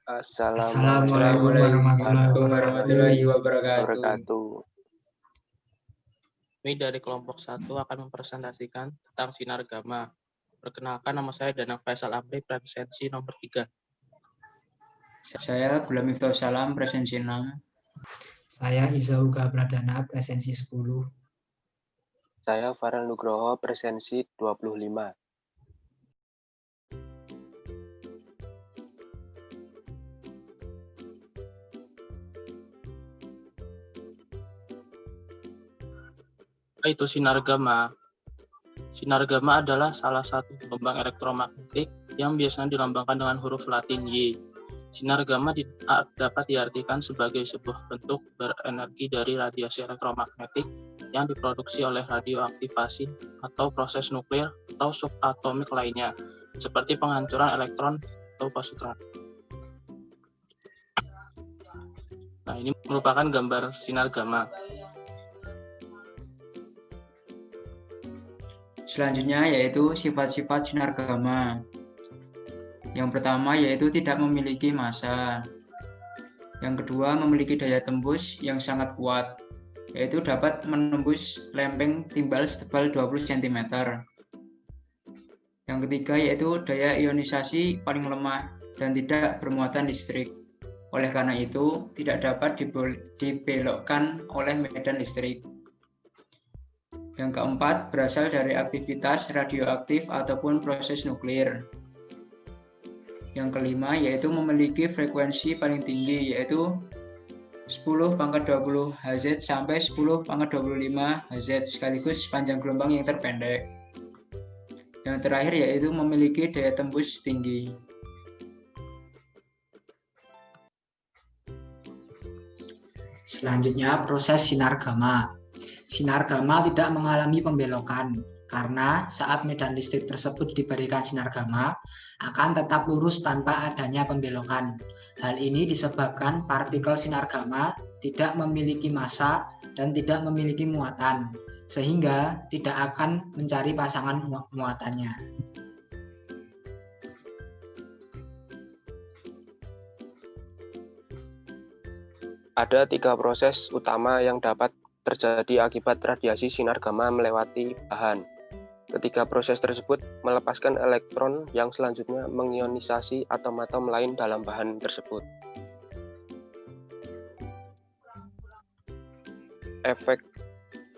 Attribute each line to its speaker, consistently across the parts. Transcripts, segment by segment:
Speaker 1: Assalamualaikum warahmatullahi wabarakatuh.
Speaker 2: Kami dari kelompok 1 akan mempresentasikan tentang sinar gamma. Perkenalkan, nama saya Danang Faisal Amri, presensi nomor 3.
Speaker 1: Saya Gulam Miftahul Salam, presensi 6.
Speaker 3: Saya Izauga Pradana, presensi 10.
Speaker 4: Saya Farel Nugroho, presensi 25.
Speaker 2: Itu sinar gamma. Sinar gamma adalah salah satu gelombang elektromagnetik yang biasanya dilambangkan dengan huruf Latin Y. Sinar gamma dapat diartikan sebagai sebuah bentuk berenergi dari radiasi elektromagnetik yang diproduksi oleh radioaktivasi atau proses nuklir atau subatomik lainnya, seperti penghancuran elektron atau positron. Nah, ini merupakan gambar sinar gamma.
Speaker 1: Selanjutnya yaitu sifat-sifat sinar gamma. Yang pertama yaitu tidak memiliki massa. Yang kedua memiliki daya tembus yang sangat kuat, yaitu dapat menembus lempeng timbal setebal 20 cm. Yang ketiga yaitu daya ionisasi paling lemah dan tidak bermuatan listrik. Oleh karena itu tidak dapat dibelokkan oleh medan listrik. Yang keempat, berasal dari aktivitas radioaktif ataupun proses nuklir. Yang kelima, yaitu memiliki frekuensi paling tinggi, yaitu 10⁻20 Hz sampai 10⁻25 Hz, sekaligus panjang gelombang yang terpendek. Yang terakhir, yaitu memiliki daya tembus tinggi.
Speaker 3: Selanjutnya, proses sinar gamma. Sinar gamma tidak mengalami pembelokan, karena saat medan listrik tersebut diberikan sinar gamma, akan tetap lurus tanpa adanya pembelokan. Hal ini disebabkan partikel sinar gamma tidak memiliki massa dan tidak memiliki muatan, sehingga tidak akan mencari pasangan muatannya.
Speaker 4: Ada 3 proses utama yang dapat terjadi akibat radiasi sinar gamma melewati bahan. Ketiga proses tersebut melepaskan elektron yang selanjutnya mengionisasi atom-atom lain dalam bahan tersebut. Efek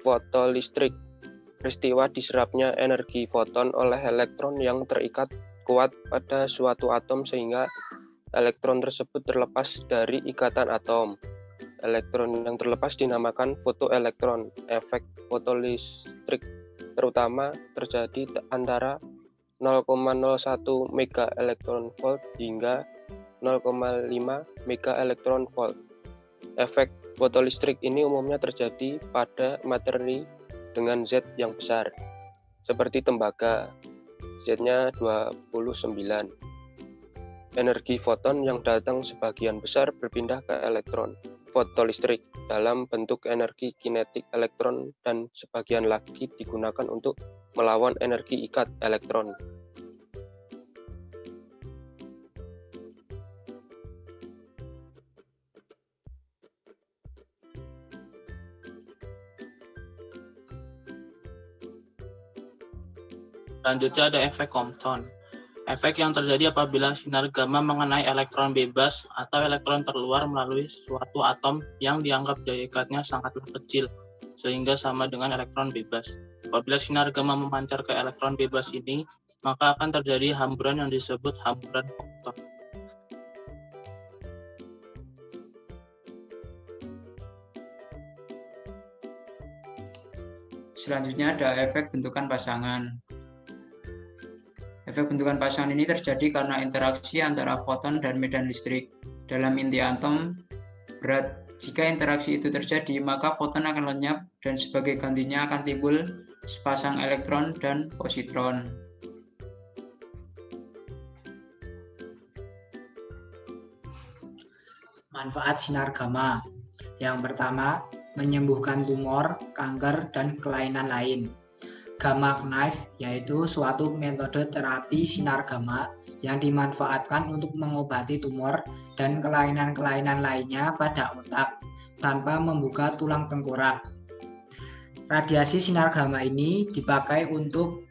Speaker 4: fotolistrik. Peristiwa diserapnya energi foton oleh elektron yang terikat kuat pada suatu atom sehingga elektron tersebut terlepas dari ikatan atom. Elektron yang terlepas dinamakan fotoelektron. Efek fotolistrik terutama terjadi antara 0,01 MeV hingga 0,5 MeV. Efek fotolistrik ini umumnya terjadi pada materi dengan Z yang besar, seperti tembaga, Z-nya 29. Energi foton yang datang sebagian besar berpindah ke elektron fotolistrik dalam bentuk energi kinetik elektron dan sebagian lagi digunakan untuk melawan energi ikat elektron.
Speaker 2: Selanjutnya ada efek Compton. Efek yang terjadi apabila sinar gamma mengenai elektron bebas atau elektron terluar melalui suatu atom yang dianggap daya ikatnya sangatlah kecil, sehingga sama dengan elektron bebas. Apabila sinar gamma memancar ke elektron bebas ini, maka akan terjadi hamburan yang disebut hamburan Compton.
Speaker 1: Selanjutnya ada efek bentukan pasangan. Efek bentukan pasangan ini terjadi karena interaksi antara foton dan medan listrik dalam inti atom berat. Jika interaksi itu terjadi, maka foton akan lenyap dan sebagai gantinya akan timbul sepasang elektron dan positron.
Speaker 3: Manfaat sinar gamma. Yang pertama, menyembuhkan tumor, kanker, dan kelainan lain. Gamma knife yaitu suatu metode terapi sinar gamma yang dimanfaatkan untuk mengobati tumor dan kelainan-kelainan lainnya pada otak tanpa membuka tulang tengkorak. Radiasi sinar gamma ini dipakai untuk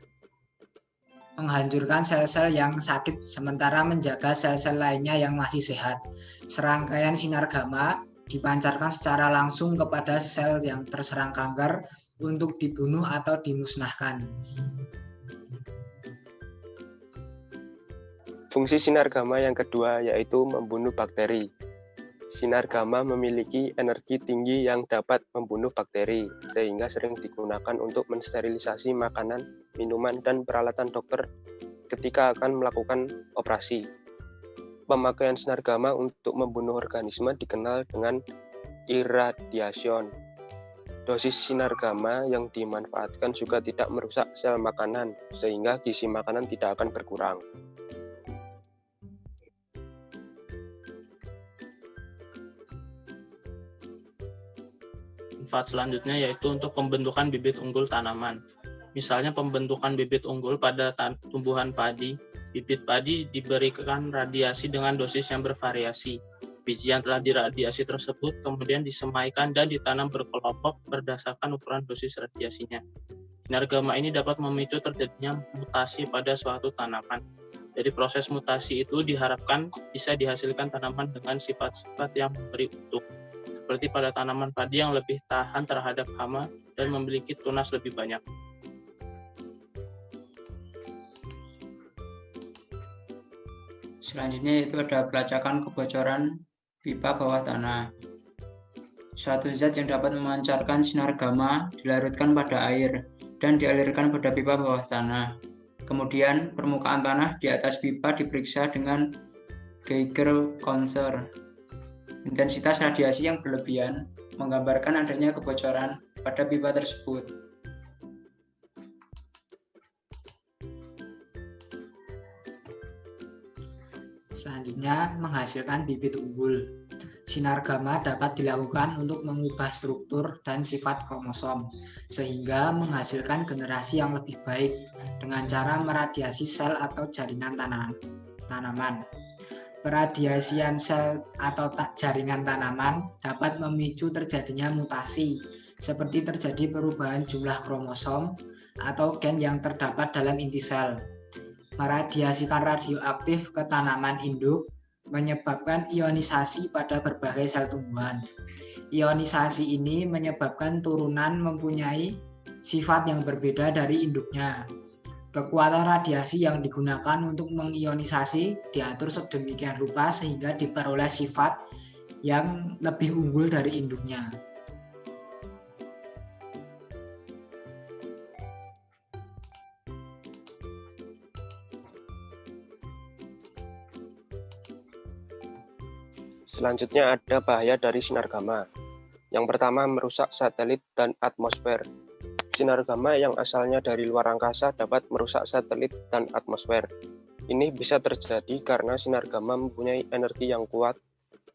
Speaker 3: menghancurkan sel-sel yang sakit sementara menjaga sel-sel lainnya yang masih sehat. Serangkaian sinar gamma dipancarkan secara langsung kepada sel yang terserang kanker untuk dibunuh atau dimusnahkan.
Speaker 4: Fungsi sinar gamma yang kedua yaitu membunuh bakteri. Sinar gamma memiliki energi tinggi yang dapat membunuh bakteri, sehingga sering digunakan untuk mensterilisasi makanan, minuman, dan peralatan dokter ketika akan melakukan operasi. Pemakaian sinar gamma untuk membunuh organisme dikenal dengan irradiation. Dosis sinar gamma yang dimanfaatkan juga tidak merusak sel makanan, sehingga gizi makanan tidak akan berkurang.
Speaker 2: Manfaat selanjutnya yaitu untuk pembentukan bibit unggul tanaman. Misalnya pembentukan bibit unggul pada tumbuhan padi. Bibit padi diberikan radiasi dengan dosis yang bervariasi. Biji yang telah diradiasi tersebut kemudian disemaikan dan ditanam berkelompok berdasarkan ukuran dosis radiasinya. Sinar gamma ini dapat memicu terjadinya mutasi pada suatu tanaman. Dari proses mutasi itu diharapkan bisa dihasilkan tanaman dengan sifat-sifat yang memberi untung, seperti pada tanaman padi yang lebih tahan terhadap hama dan memiliki tunas lebih banyak.
Speaker 1: Selanjutnya yaitu ada pelacakan kebocoran pipa bawah tanah. Suatu zat yang dapat memancarkan sinar gamma dilarutkan pada air dan dialirkan pada pipa bawah tanah. Kemudian permukaan tanah di atas pipa diperiksa dengan Geiger counter. Intensitas radiasi yang berlebihan menggambarkan adanya kebocoran pada pipa tersebut.
Speaker 3: Selanjutnya, menghasilkan bibit unggul. Sinar gamma dapat dilakukan untuk mengubah struktur dan sifat kromosom, sehingga menghasilkan generasi yang lebih baik dengan cara meradiasi sel atau jaringan tanaman. Peradiasian sel atau jaringan tanaman dapat memicu terjadinya mutasi, seperti terjadi perubahan jumlah kromosom atau gen yang terdapat dalam inti sel. Meradiasikan radioaktif ke tanaman induk menyebabkan ionisasi pada berbagai sel tumbuhan. Ionisasi ini menyebabkan turunan mempunyai sifat yang berbeda dari induknya. Kekuatan radiasi yang digunakan untuk mengionisasi diatur sedemikian rupa sehingga diperoleh sifat yang lebih unggul dari induknya.
Speaker 4: Selanjutnya ada bahaya dari sinar gamma. Yang pertama, merusak satelit dan atmosfer. Sinar gamma yang asalnya dari luar angkasa dapat merusak satelit dan atmosfer. Ini bisa terjadi karena sinar gamma mempunyai energi yang kuat.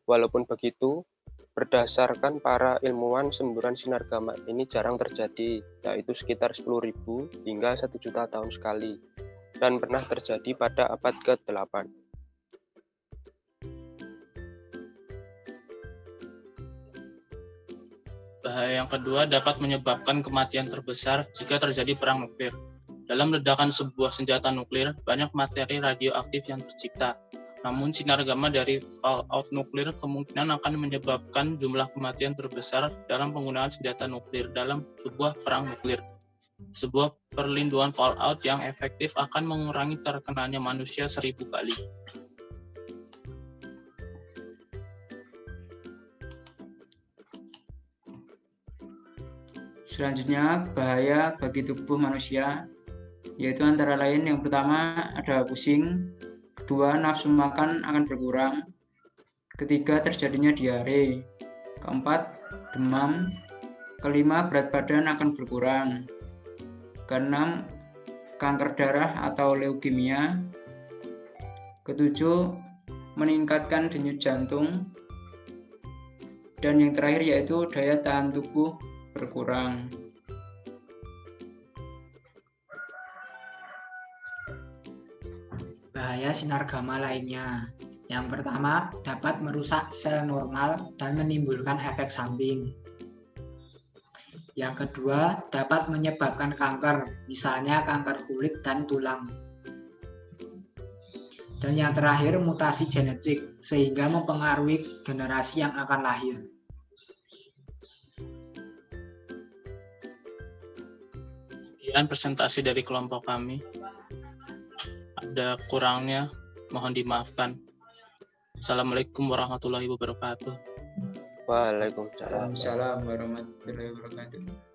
Speaker 4: Walaupun begitu, berdasarkan para ilmuwan, semburan sinar gamma ini jarang terjadi, yaitu sekitar 10.000 hingga 1 juta tahun sekali, dan pernah terjadi pada abad ke-8.
Speaker 2: Bahaya yang kedua dapat menyebabkan kematian terbesar jika terjadi perang nuklir. Dalam ledakan sebuah senjata nuklir, banyak materi radioaktif yang tercipta. Namun sinar gamma dari fallout nuklir kemungkinan akan menyebabkan jumlah kematian terbesar dalam penggunaan senjata nuklir dalam sebuah perang nuklir. Sebuah perlindungan fallout yang efektif akan mengurangi terkenanya manusia 1000 kali.
Speaker 1: Selanjutnya, bahaya bagi tubuh manusia, yaitu antara lain yang pertama ada pusing, kedua nafsu makan akan berkurang, ketiga terjadinya diare, keempat demam, kelima berat badan akan berkurang, keenam kanker darah atau leukemia, ketujuh meningkatkan denyut jantung, dan yang terakhir yaitu daya tahan tubuh berkurang.
Speaker 3: Bahaya sinar gamma lainnya. Yang pertama, dapat merusak sel normal dan menimbulkan efek samping. Yang kedua, dapat menyebabkan kanker, misalnya kanker kulit dan tulang. Dan yang terakhir, mutasi genetik, sehingga mempengaruhi generasi yang akan lahir.
Speaker 2: Sekian presentasi dari kelompok kami. Ada kurangnya, mohon dimaafkan. Assalamualaikum warahmatullahi wabarakatuh.
Speaker 4: Waalaikumsalam.
Speaker 1: Waalaikumsalam warahmatullahi wabarakatuh.